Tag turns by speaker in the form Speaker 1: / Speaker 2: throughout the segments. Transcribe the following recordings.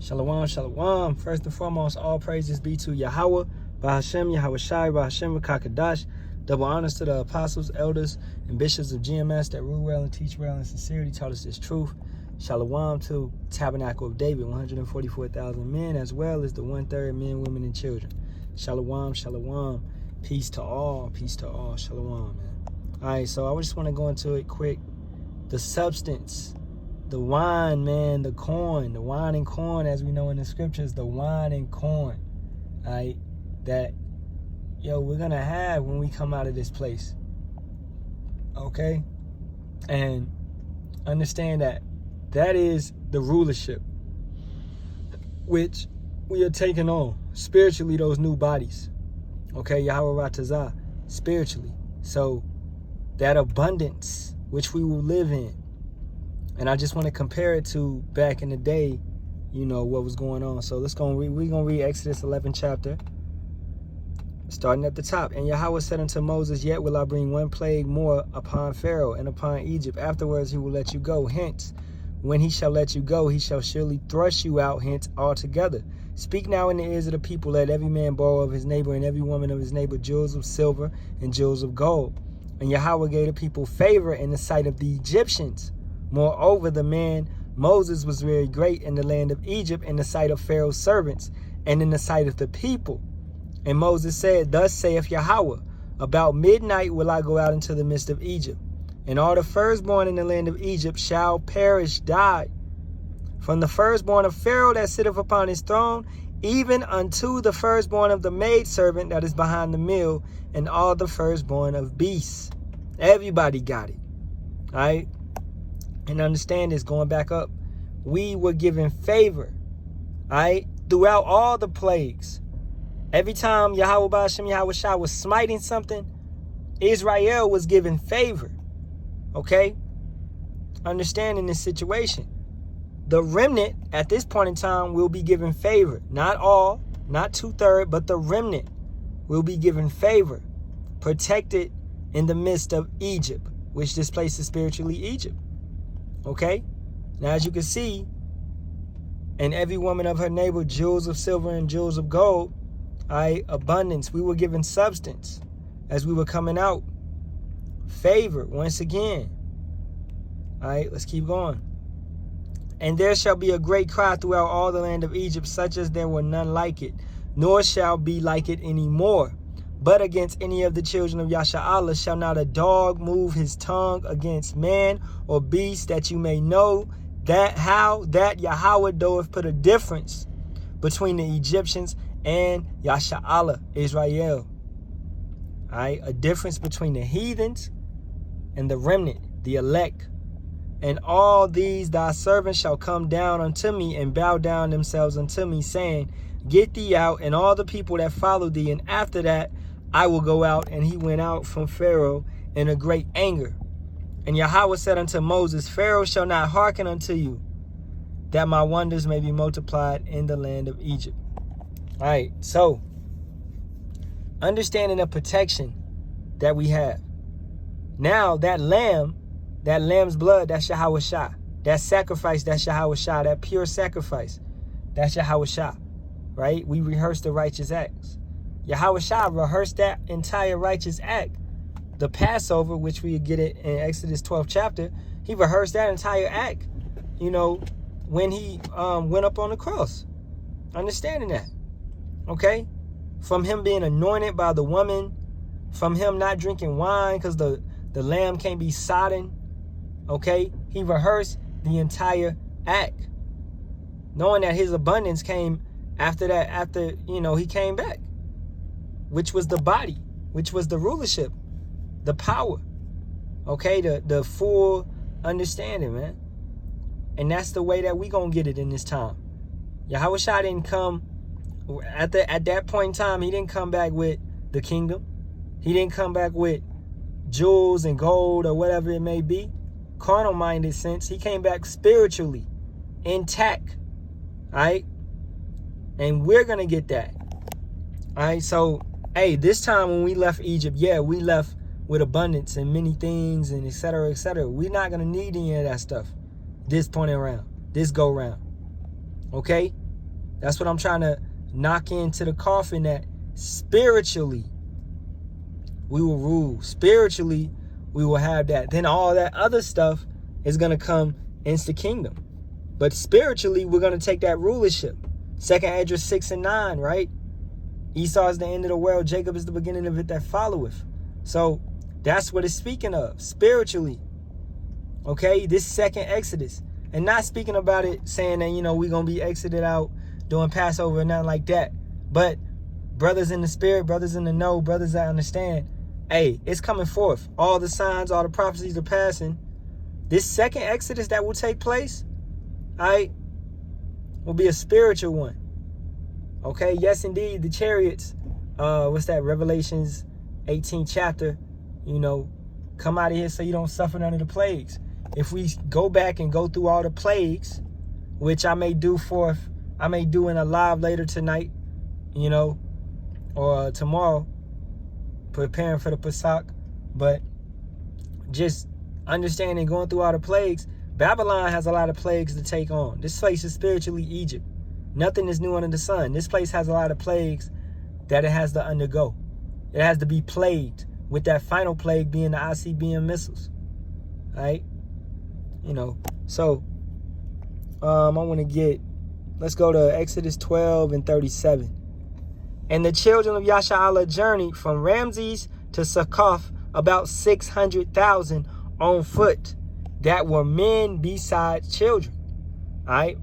Speaker 1: Shalom, shalom. First and foremost, all praises be to Yahawah, Bahasham, Yahawashi, Bahasham, Kakadash. Double honors to the apostles, elders, and bishops of GMS that rule well and teach well in sincerity, taught us this truth. Shalom to Tabernacle of David, 144,000 men, as well as the 1/3 men, women, and children. Shalom, shalom. Peace to all, shalom, man. All right, so I just want to go into it quick. The substance, the wine, man, the corn, the wine and corn, as we know in the scriptures, the wine and corn, all right, that, we're going to have when we come out of this place, okay? And understand that that is the rulership, which we are taking on, spiritually, those new bodies, okay? Yahawah Ratazah, spiritually. So that abundance, which we will live in. And I just want to compare it to back in the day, what was going on. So we're going to read Exodus 11 chapter, starting at the top. And Yahawah said unto Moses, Yet will I bring one plague more upon Pharaoh and upon Egypt. Afterwards he will let you go. Hence, when he shall let you go, he shall surely thrust you out hence altogether. Speak now in the ears of the people, let every man borrow of his neighbor and every woman of his neighbor jewels of silver and jewels of gold. And Yahawah gave the people favor in the sight of the Egyptians. Moreover, the man Moses was very great in the land of Egypt, in the sight of Pharaoh's servants, and in the sight of the people. And Moses said, Thus saith Yahawah, about midnight will I go out into the midst of Egypt, and all the firstborn in the land of Egypt shall perish, die. From the firstborn of Pharaoh that sitteth upon his throne, even unto the firstborn of the maidservant that is behind the mill, and all the firstborn of beasts. Everybody got it. All right? And understand this, going back up, we were given favor, all right, throughout all the plagues. Every time Yahawah Bahasham Yahawashi was smiting something, Israel was given favor, okay? Understanding this situation. The remnant at this point in time will be given favor. Not all, not 2/3, but the remnant will be given favor, protected in the midst of Egypt, which this place is spiritually Egypt. Okay, now as you can see, and every woman of her neighbor jewels of silver and jewels of gold, abundance. We were given substance as we were coming out. Favor once again. All right, let's keep going. And there shall be a great cry throughout all the land of Egypt, such as there were none like it, nor shall be like it any more. But against any of the children of Yasharahla shall not a dog move his tongue against man or beast, that you may know that how that Yahawah doeth put a difference between the Egyptians and Yasharahla, Israel. All right, a difference between the heathens and the remnant, the elect. And all these thy servants shall come down unto me and bow down themselves unto me, saying, Get thee out, and all the people that follow thee, and after that I will go out. And he went out from Pharaoh in a great anger. And Yahawah said unto Moses, Pharaoh shall not hearken unto you, that my wonders may be multiplied in the land of Egypt. All right, so understanding the protection that we have. Now that lamb's blood, that's Yahawashi. That sacrifice, that's Yahawashi. That pure sacrifice, that's Yahawashi. Right? We rehearse the righteous acts. Yahawashi rehearsed that entire righteous act. The Passover, which we get it in Exodus 12 chapter, he rehearsed that entire act, when he went up on the cross. Understanding that. Okay? From him being anointed by the woman, from him not drinking wine because the lamb can't be sodden. Okay? He rehearsed the entire act, knowing that his abundance came after that, after, he came back, which was the body, which was the rulership, the power, okay, the full understanding, man. And that's the way that we gonna get it in this time. Yahawashi didn't come, at that point in time, he didn't come back with the kingdom. He didn't come back with jewels and gold or whatever it may be, carnal-minded sense. He came back spiritually, intact, all right? And we're gonna get that, all right? So, hey, this time when we left Egypt, we left with abundance and many things and et cetera, et cetera. We're not going to need any of that stuff this point around, this go round. Okay? That's what I'm trying to knock into the coffin, that spiritually we will rule. Spiritually, we will have that. Then all that other stuff is going to come into the kingdom. But spiritually, we're going to take that rulership. 2nd Ezra 6 and 9, right? Esau is the end of the world. Jacob is the beginning of it that followeth. So that's what it's speaking of, spiritually. Okay, this second Exodus. And not speaking about it saying that, you know, we're going to be exited out doing Passover and nothing like that. But brothers in the spirit, brothers in the know, brothers that understand, hey, it's coming forth. All the signs, all the prophecies are passing. This second Exodus that will take place, will be a spiritual one. Okay, yes, indeed, the chariots, what's that, Revelations 18th chapter, you know, come out of here so you don't suffer none of the plagues. If we go back and go through all the plagues, which I may do in a live later tonight, you know, or tomorrow, preparing for the Pesach, but just understanding, going through all the plagues, Babylon has a lot of plagues to take on. This place is spiritually Egypt. Nothing is new under the sun. This place has a lot of plagues that it has to undergo. It has to be plagued, with that final plague being the ICBM missiles. Right? You know, so let's go to Exodus 12 and 37. And the children of Yasharallah journeyed from Ramses to Succoth, about 600,000 on foot, that were men besides children. All right.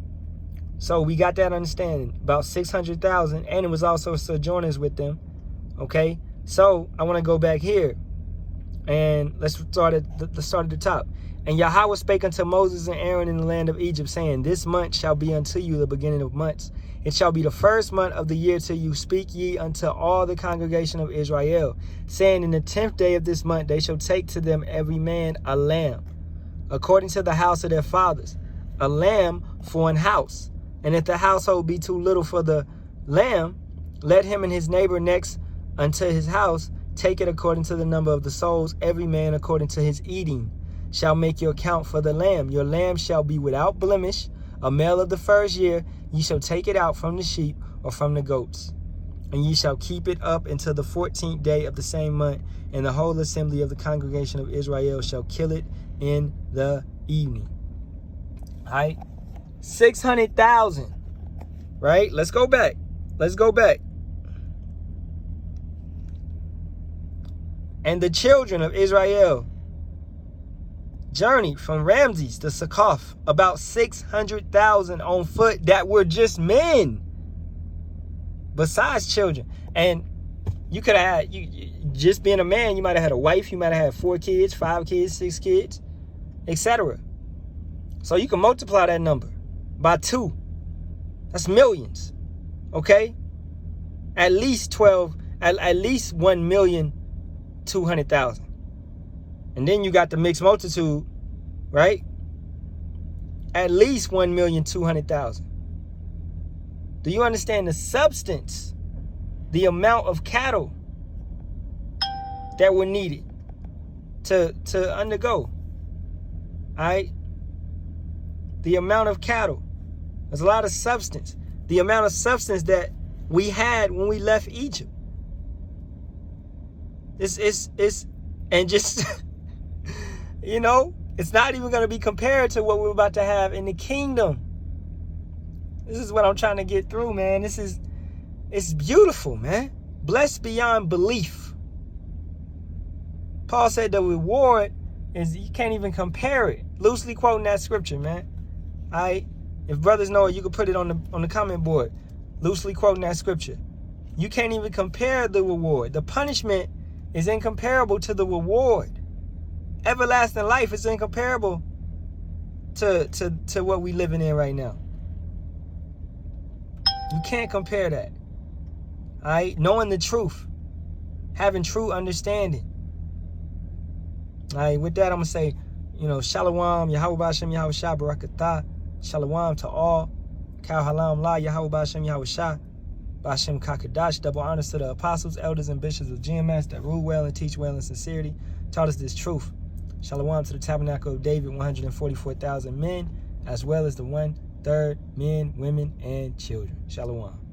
Speaker 1: So we got that understanding, about 600,000, and it was also sojourners with them. Okay. So I want to go back here, and let's start at the top. And Yahawah spake unto Moses and Aaron in the land of Egypt, saying, This month shall be unto you the beginning of months. It shall be the first month of the year till you speak ye unto all the congregation of Israel, saying, In the 10th day of this month they shall take to them every man a lamb, according to the house of their fathers, a lamb for an house. And if the household be too little for the lamb, let him and his neighbor next unto his house take it according to the number of the souls, every man according to his eating shall make your account for the lamb. Your lamb shall be without blemish, a male of the first year. Ye shall take it out from the sheep or from the goats, and ye shall keep it up until the 14th day of the same month, and the whole assembly of the congregation of Israel shall kill it in the evening. All right, 600,000. Right? Let's go back. And the children of Israel journeyed from Ramses to Succoth, about 600,000 on foot, that were just men, besides children. And you could have had, just being a man, you might have had a wife, you might have had 4 kids, 5 kids, 6 kids, etc. So you can multiply that number by 2. That's millions. Okay? At least 1,200,000. And then you got the mixed multitude, right? At least 1,200,000. Do you understand the substance, the amount of cattle that were needed to undergo? All right? The amount of cattle. There's a lot of substance. The amount of substance that we had when we left Egypt. It's and just you know, it's not even going to be compared to what we're about to have in the kingdom. This is what I'm trying to get through, man. It's beautiful, man. Blessed beyond belief. Paul said the reward is, you can't even compare it. Loosely quoting that scripture, man. All right? If brothers know it, you can put it on the comment board. Loosely quoting that scripture. You can't even compare the reward. The punishment is incomparable to the reward. Everlasting life is incomparable to what we living in right now. You can't compare that. All right? Knowing the truth. Having true understanding. All right? With that, I'm going to say, Shalom, Yahawah, Bahasham, Yahawashi, Barak, Shalom to all. Halalyam, Yahawah, Bahasham, Yahawashi, Bahasham, Kakadash. Double honors to the apostles, elders, and bishops of GMS that rule well and teach well in sincerity. Taught us this truth. Shalom to the tabernacle of David, 144,000 men, as well as the 130,000 Third, men, women, and children. Shalom.